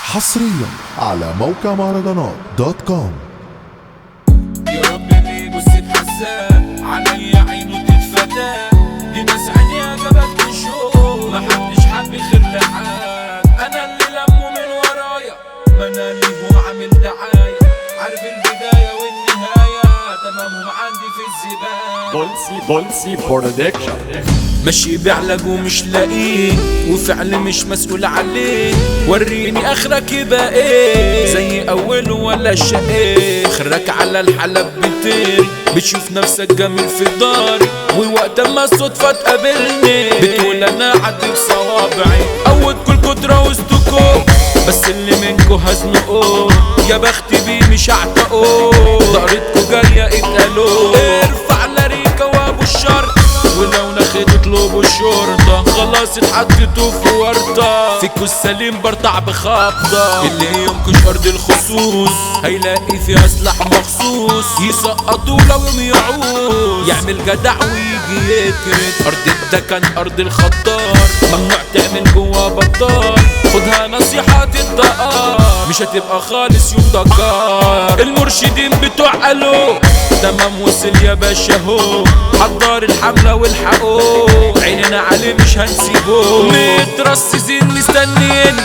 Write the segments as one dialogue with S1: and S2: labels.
S1: حصريا على موقع مهرجانات دوت كوم.
S2: يا رب ليه بصيت حسان عليا عينه تتفتى دي ناس عينيها جابت الشوق محدش حب خير لحد انا اللي لمه من ورايا ما انا ليه عامل دعايه عارف البدايه والنهايه تمامهم عندي في الزباله
S3: بولسي برودكشن
S2: ماشي بعلاج ومش لاقيه وفعل مش مسؤول عليه وريني اخرك يبقى ايه زي اول ولا شقيه اخرك على الحلب بتطير بتشوف نفسك جميل في داري ووقت ما الصدفه تقابلني بتقول انا عديت صوابعي اول كل كتره وسطكم بس اللي منكو هزنقوه يا بختي بيه مش هعتقوه ضهرتكو جايه اتقالوه ارفع لاريكا وابو الشرط ولو ناخد اطلبوا الشرطة خلاص اتحطيتوا في ورطة فيكوا السليم برطع بخبطة اللي ينكش ارض الخصوص هيلاقي فيها سلاح مخصوص يسقطوا لو يوم يعوز يعمل جدع ويجي يكرت ارض الدكن ارض الخطار ممنوع تعمل جوا بطال خدها نصيحة الدقار مش هتبقى خالص يوم دكار المرشدين بتوع قالوا تمام وصل يا باشا هو حضر الحملة والحقوق عيننا عليه مش هنسيبه مترصصين مستنيين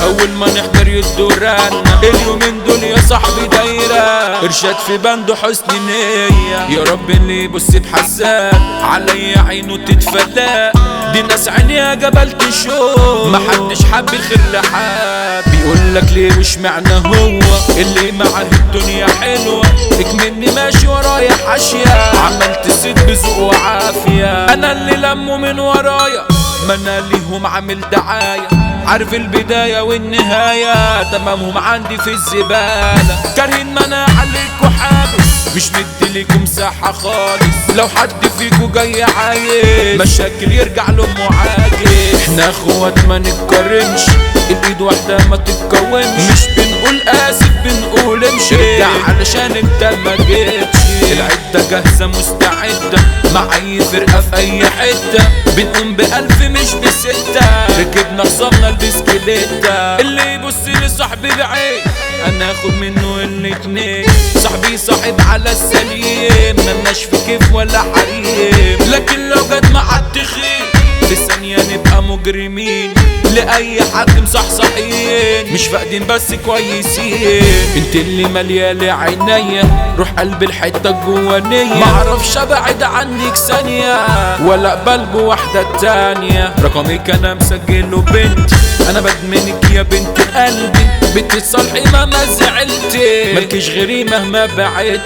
S2: اول ما نحضر يدورانا اليومين دول يا صاحبي دايرة ارشاد في بنده حسن نية يا رب اللي يبص بحسان عليا عينه تتفلق دي ناس عينيها جبل تشوف محدش حب الخير لحد بيقولك ليه وش معنى هو اللي معاه الدنيا حلوة اكمني ماشي ورايا حاشية عملت ست بذوق وعافية انا اللي لمه من ورايا ما انا ليهم عامل دعاية عارف البداية والنهاية تمامهم عندي في الزبالة كارهين ما انا عليكوا حابس مش مدي ليكوا مساحة خالص لو حد فيكوا جاي عايز مشاكل يرجع لأمه عاجز احنا اخوات ما نتكرمش الايد واحدة ما تتكونش مش بنقول اسف بنقول امشي ارجع علشان انت ما جيتش العدة جاهزة مستعدة مع اي فرقة في اي حتة بنقوم بألف مش بستة ركبنا خصمنا البسكليتة اللي يبص لصاحبي بعيد انا اخد منه الاتنين صاحبي صاحب على السليم ملناش في كيف ولا حريم لكن لو جت مع التخيل في ثانية نبقى مجرمين لأي حد مصحصحين مش فاقدين بس كويسين انت اللي مليالي عينيا روح قلب الحتة الجوانية معرفش ابعد عنك ثانية ولا اقبل بواحدة تانية رقمك انا مسجله بنتي انا بدمنك يا بنت قلبي بتصالحي مهما زعلتي مالكيش غيري مهما بعدتي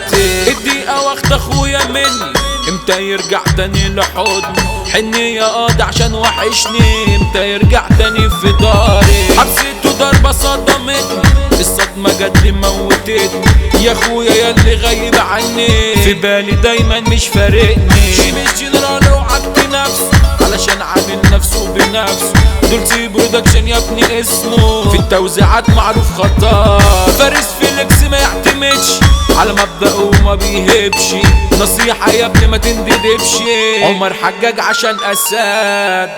S2: الدقيقة واخد اخويا مني امتى يرجع تاني لحضني حني يا قاضي عشان وحشني امتى يرجع تاني في داري حبسيته ضربة صدمتني الصدمة جت موتتني يا اخويا يا اللي غايب عني في بالي دايما مش فارقني مش جنرال وعدت نفسه علشان عامل نفسه بنفسه دول سي برودكشن يا ابني اسمه في التوزيعات معروف خطار فارس فيليكس ما يعتمدش على مبدأه وما بيهبش نصيحة يا ابني ما تنددبش عمر حجاج عشان أساد